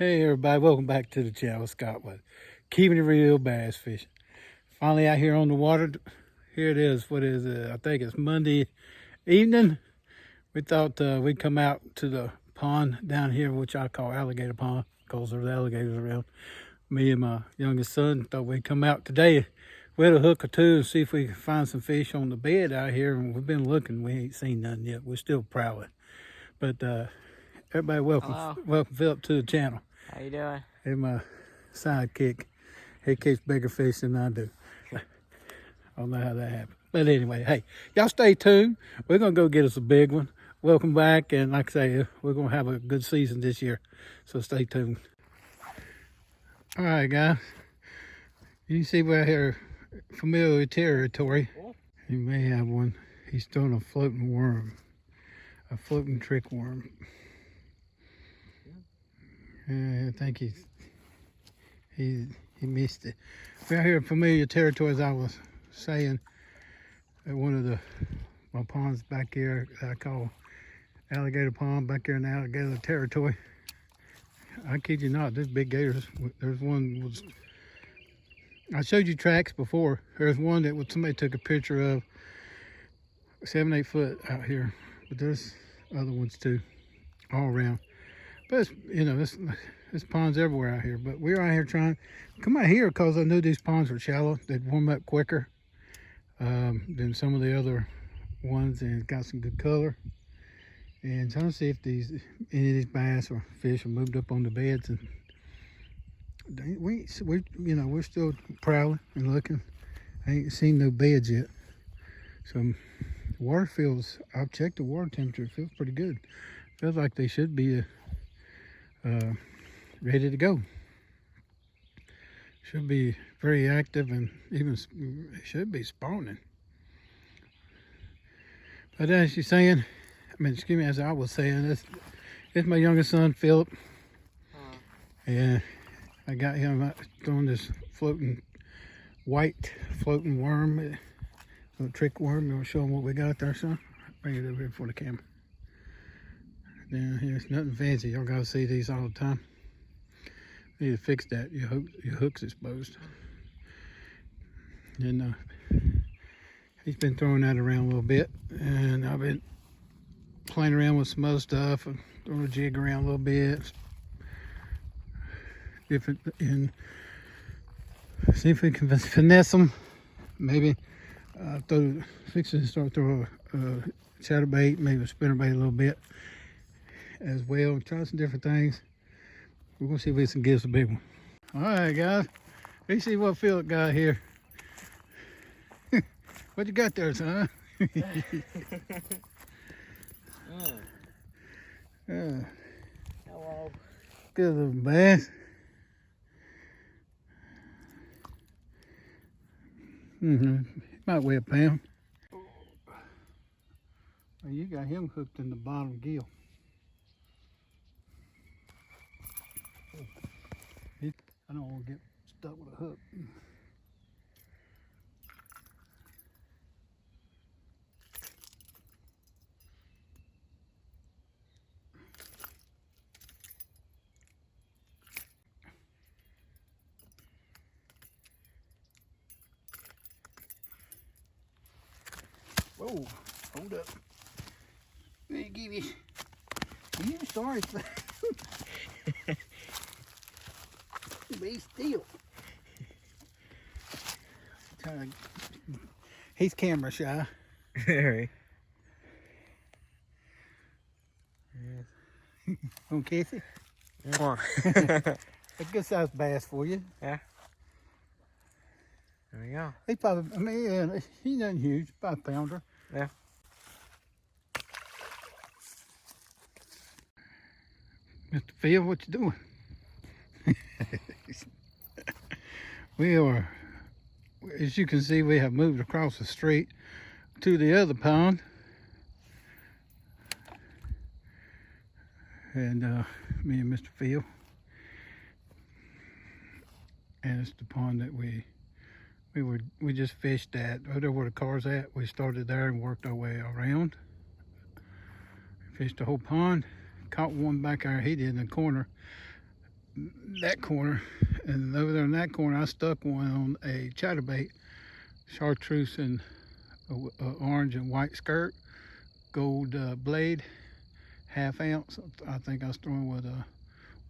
Hey everybody, welcome back to the channel. Scott with Keeping It Real Bass Fishing. Finally out here on the water. Here it is. What is it? I think it's Monday evening. We thought we'd come out to the pond down here, which I call Alligator Pond, because there's alligators around. Me and my youngest son thought we'd come out today with a hook or two and see if we can find some fish on the bed out here. And we've been looking. We ain't seen nothing yet. We're still prowling. But everybody, welcome Philip to the channel. How you doing? He's my sidekick. He catches bigger fish than I do. I don't know how that happened. But anyway, hey, y'all stay tuned. We're going to go get us a big one. Welcome back. And like I say, we're going to have a good season this year. So stay tuned. All right, guys. You see we're here familiar territory. You may have one. He's throwing a floating worm. A floating trick worm. I think he missed it. We're here in familiar territory, as I was saying, at one of my ponds back here that I call Alligator Pond, back here in the alligator territory. I kid you not, there's big gators. There's one I showed you tracks before. There's one that somebody took a picture of, 7-8 foot out here, but there's other ones too, all around. But this pond's everywhere out here. But we're out here trying to come out here because I knew these ponds were shallow. They'd warm up quicker than some of the other ones, and got some good color. And trying to see if any of these bass or fish are moved up on the beds. And we're still prowling and looking. I ain't seen no beds yet. So the water feels. I've checked the water temperature. It feels pretty good. Feels like they should be ready to go. Should be very active, and even should be spawning. But as you're saying, as I was saying, this is my youngest son, Philip. And I got him out throwing this white floating worm, a trick worm. You want to show him what we got there, son? Bring it over here for the camera. Down here, it's nothing fancy. Y'all gotta see these all the time. Need to fix that. Your hook's exposed. And he's been throwing that around a little bit, and I've been playing around with some other stuff and throwing a jig around a little bit, and see if we can finesse them. Maybe fix it and start throwing a chatterbait, maybe a spinnerbait a little bit as well. Try some different things. We're gonna see if we can get us a big one. All right, guys. Let's see what Philip got here. What you got there, son? Hello. Good little bass. Might weigh a pound. Well, you got him hooked in the bottom gill. I don't want to get stuck with a hook. Whoa, hold up. Let me give you. You sorry. Be still. He's camera shy. Very. Gonna kiss it? Yeah. A good sized bass for you. Yeah. There we go. He's probably, he's nothing huge, about a pounder. Yeah. Mr. Phil, what you doing? We are, as you can see, we have moved across the street to the other pond. And me and Mr. Phil. And it's the pond that we just fished at. There where the car's at. We started there and worked our way around. Fished the whole pond. Caught one back there, he did in the corner. that corner, and over there in that corner I stuck one on a chatterbait, chartreuse and orange and white skirt, gold blade, 1/2 ounce. I think I was throwing with a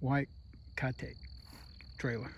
white Katek trailer.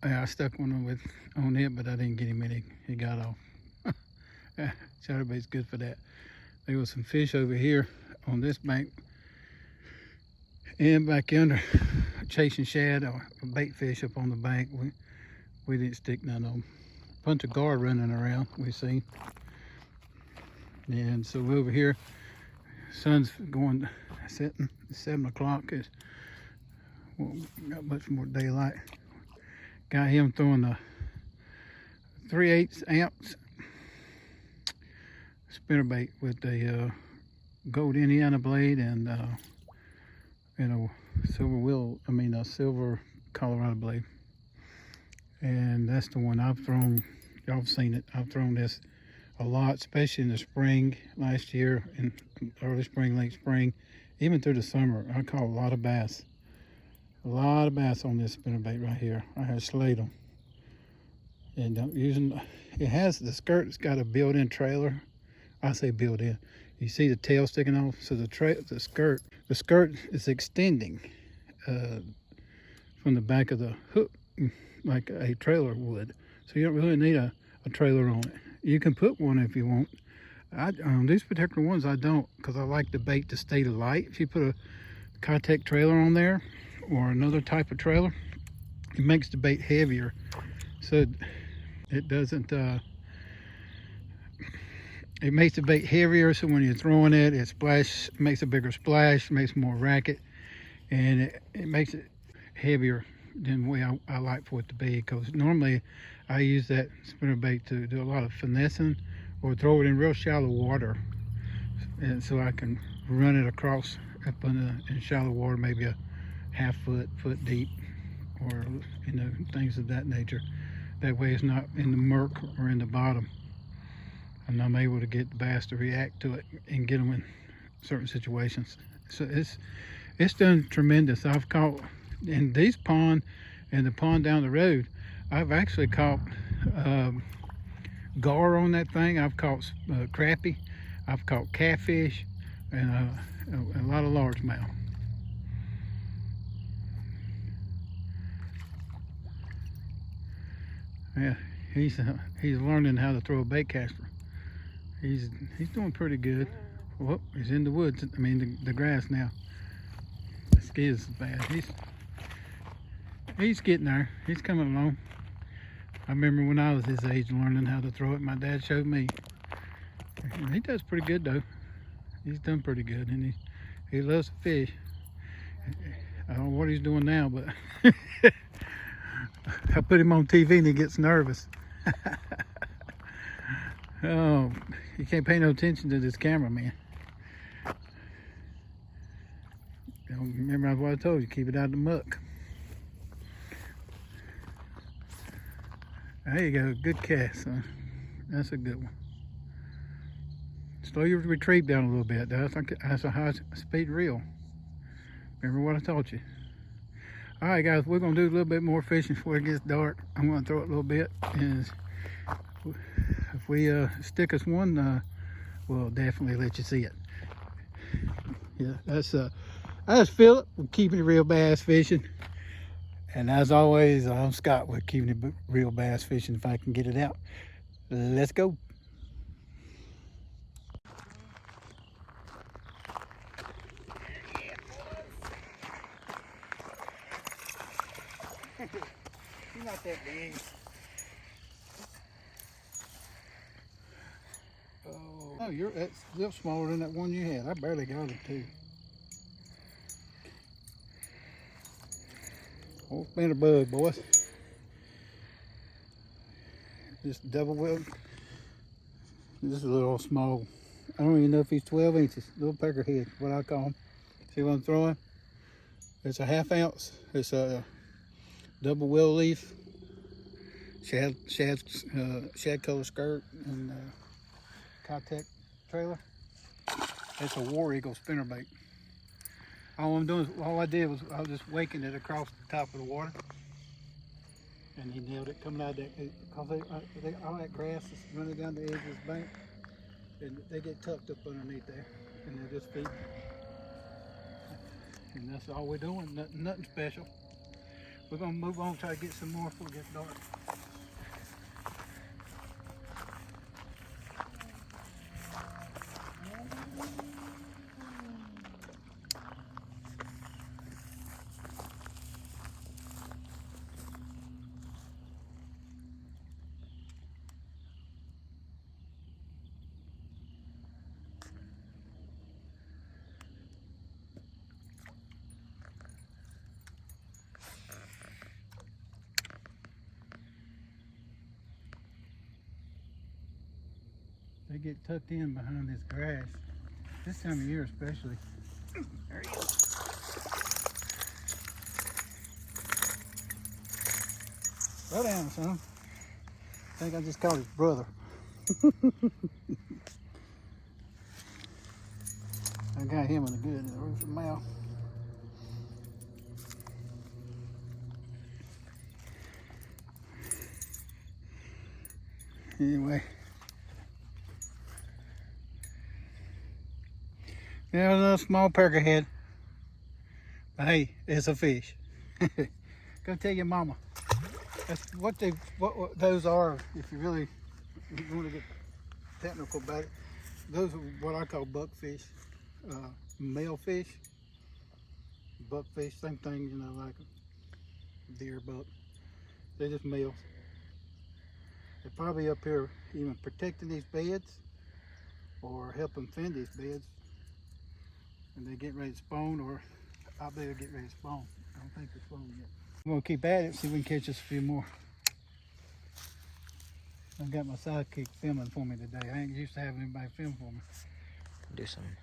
I stuck one on it, but I didn't get him any. He got off. Chatterbait's good for that. There was some fish over here on this bank and back yonder chasing shad or bait fish up on the bank. We didn't stick none of them. Bunch of gar running around we seen. And so over here, sun's going setting. 7 o'clock is got much more daylight. Got him throwing a 3/8 ounce spinnerbait with a gold Indiana blade and a silver Colorado blade. And that's the one I've thrown. Y'all have seen it. I've thrown this a lot, especially in the spring last year, in early spring, late spring, even through the summer. I caught a lot of bass. A lot of bass on this spinnerbait right here. I have slayed them. And it has the skirt. It's got a built-in trailer. I say built-in. You see the tail sticking off. So the skirt is extending from the back of the hook like a trailer would. So you don't really need a trailer on it. You can put one if you want. These particular ones I don't, because I like the bait to stay light. If you put a Katek trailer on there or another type of trailer, it makes the bait heavier. So it doesn't, it makes the bait heavier, so when you're throwing it, it makes a bigger splash, makes more racket, and it makes it heavier than the way I like for it to be. Because normally I use that spinnerbait to do a lot of finessing or throw it in real shallow water, and so I can run it across up in shallow water, maybe a 1/2 foot deep, or things of that nature. That way it's not in the murk or in the bottom, and I'm able to get the bass to react to it and get them in certain situations. So it's done tremendous. I've caught in these pond and the pond down the road, I've actually caught gar on that thing. I've caught crappie, I've caught catfish, and a lot of largemouth. Yeah, he's learning how to throw a bait caster. He's doing pretty good. Whoop, he's in the woods. I mean the grass now. The skids is bad. He's getting there. He's coming along. I remember when I was his age learning how to throw it. My dad showed me. And he does pretty good though. He's done pretty good, and he loves to fish. I don't know what he's doing now, but I put him on TV and he gets nervous. Oh, you can't pay no attention to this camera, man. Remember what I told you, keep it out of the muck. There you go, good cast, son. That's a good one. Slow your retrieve down a little bit. That's a high speed reel. Remember what I taught you. All right, guys, we're gonna do a little bit more fishing before it gets dark. I'm gonna throw it a little bit, and if we stick us one, we'll definitely let you see it. Yeah, that's Philip with Keeping It Real Bass Fishing. And as always, I'm Scott with Keeping It Real Bass Fishing, if I can get it out. Let's go. He's not that big. Oh, that's a little smaller than that one you had. I barely got it too. Oh, it's been a bug, boys. Just double wheel. This is a little small. I don't even know if he's 12 inches. Little peckerhead, what I call him. See what I'm throwing? It's a 1/2 ounce. It's a double wheel leaf, shad color skirt, and Katek trailer. It's a War Eagle spinnerbait. All I did was I was just waking it across the top of the water, and he nailed it coming out of that because all that grass is running down the edge of this bank, and they get tucked up underneath there, and they're just feeding. And that's all we're doing. Nothing special. We're gonna move on, try to get some more before it gets dark. They get tucked in behind this grass. This time of year especially. There he is. Slow down, son. I think I just caught his brother. I got him in the good in the roof of the mouth. Anyway. There's another small peckerhead. But hey, it's a fish. Go tell your mama. That's what those are. If you really want to get technical about it, those are what I call buckfish, male fish. Buckfish, same thing, you know, like a deer buck. They're just males. They're probably up here even protecting these beds or helping fend these beds. And they're getting ready to spawn, or I better get ready to spawn. I don't think they're spawned yet. I'm gonna keep at it, see if we can catch us a few more. I've got my sidekick filming for me today. I ain't used to having anybody film for me. Do something.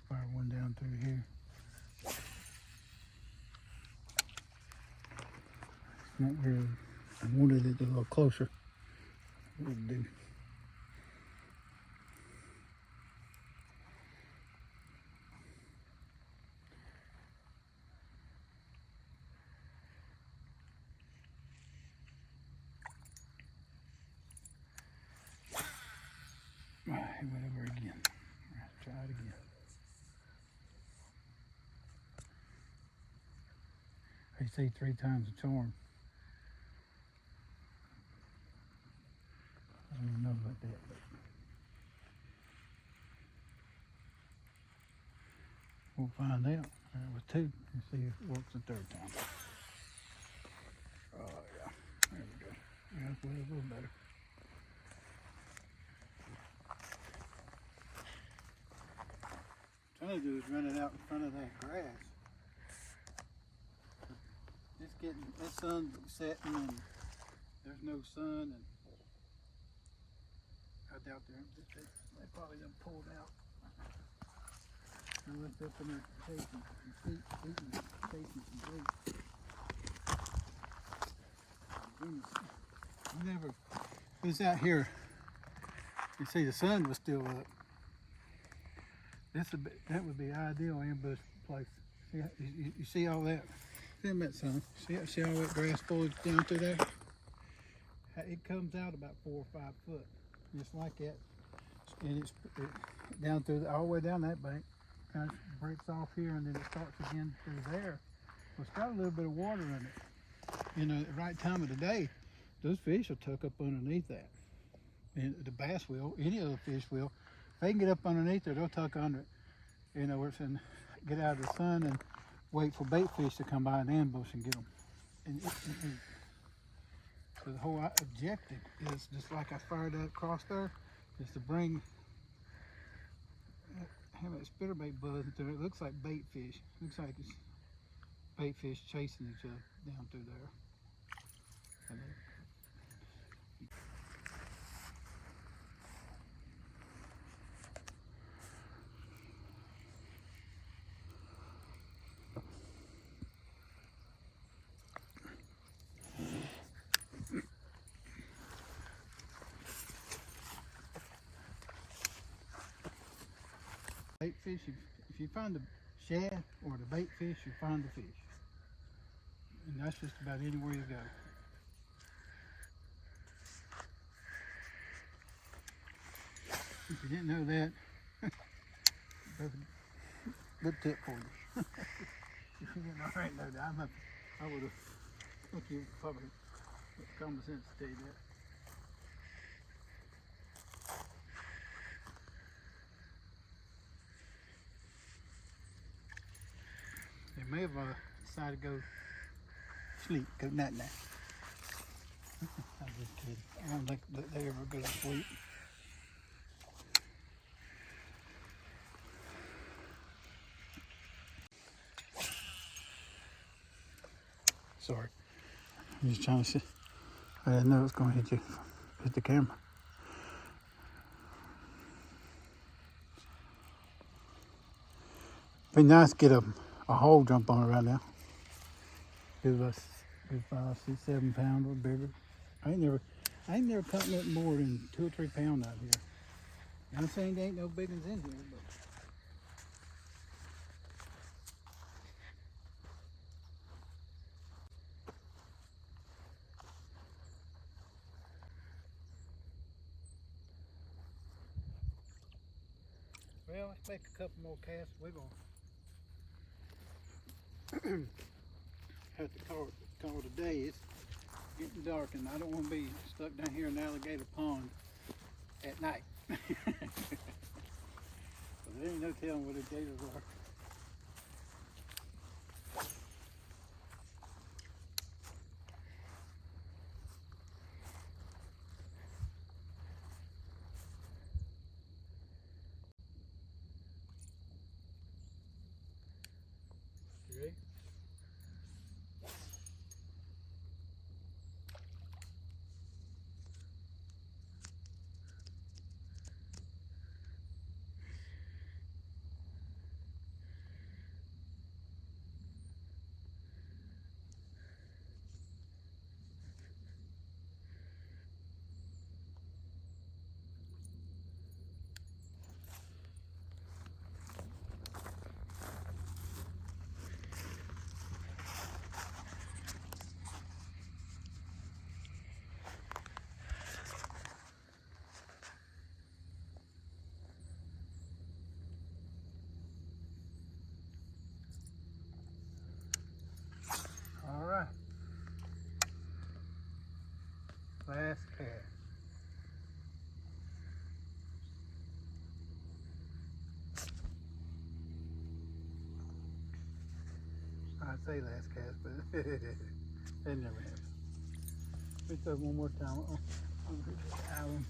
Fire one down through here. Not where I wanted it a little closer. It would do. He went over again. Let's try it again. They say 3 times the charm. I don't even know about that, but we'll find out. There was 2 and see if it works the 3rd time. Oh yeah, there we go. Yeah, that's a little better. Trying to do is run it out in front of that grass. It's getting, the sun's setting and there's no sun, and I doubt they probably done pulled out. Unless they're up in there chasing some bait. You never, it was out here, you see the sun was still up. That would be ideal ambush place. See, you see all that? See that, son? See all that grass foliage down through there? It comes out about 4 or 5 foot, just like that. And it's down through all the way down that bank. Kind of breaks off here, and then it starts again through there. Well, it's got a little bit of water in it. You know, at the right time of the day, those fish will tuck up underneath that. And the bass will, any other fish will. If they can get up underneath there, they'll tuck under it. You know, get out of the sun and wait for bait fish to come by and ambush and get them. And so the whole objective is just like I fired that across there, is to bring have that spinnerbait buzz through. It looks like bait fish. Looks like it's bait fish chasing each other down through there. And then, bait fish, if you find the shad or the bait fish, you find the fish. And that's just about anywhere you go. If you didn't know that, that's a good tip for you. If you didn't already know that, I would have, I think you probably got common sense to tell you that. They may have decided to go sleep, go night-night. I'm just kidding. I don't think that they ever go to sleep. Sorry. I'm just trying to see. I didn't know it was going to hit the camera. Be nice to get a hole jump on it right now. Give us 5, 6, 7 pound or bigger. I ain't never caught nothing more than 2 or 3 pound out here. I'm saying there ain't no big ones in here, but well, let's make a couple more casts. We're gonna have to call it a day. It's getting dark, and I don't want to be stuck down here in Alligator Pond at night. So there ain't no telling where the gators are. You ready? All right. Last cast. I'd say last cast, but it never happens. Let me throw one more time on the island.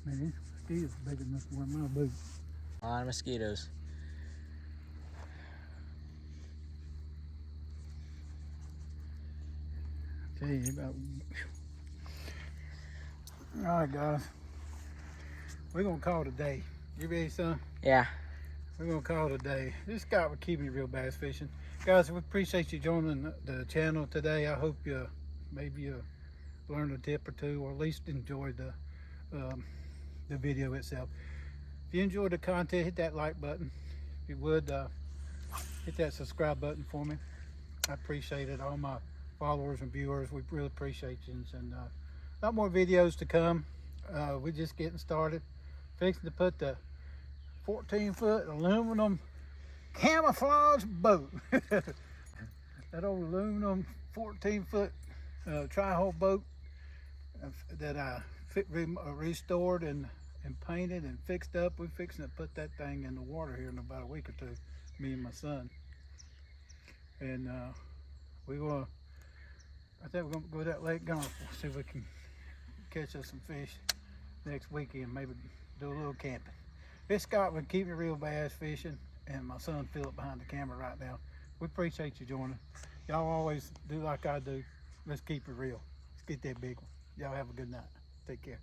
Man, these mosquitoes are big enough to wear my boots. A lot of mosquitoes. Tell you about. All right, guys. We're gonna call it a day. You ready, son? Yeah. We're gonna call it a day. This guy was keeping real bass fishing. Guys, we appreciate you joining the channel today. I hope you maybe learned a tip or two, or at least enjoyed the video itself. If you enjoyed the content, hit that like button. If you would, hit that subscribe button for me. I appreciate it. All my followers and viewers, we really appreciate you. And a lot more videos to come. We're just getting started. Fixing to put the 14-foot aluminum camouflage boat. That old aluminum 14-foot tri-hull boat that I restored and and painted and fixed up. We're fixing to put that thing in the water here in about a week or two, me and my son. And we will. I think we're gonna go to that Lake Gunner, see if we can catch us some fish next weekend. Maybe do a little camping. This Scott would keep it real bass fishing, and my son Philip behind the camera right now. We appreciate you joining. Y'all always do like I do. Let's keep it real. Let's get that big one. Y'all have a good night. Take care.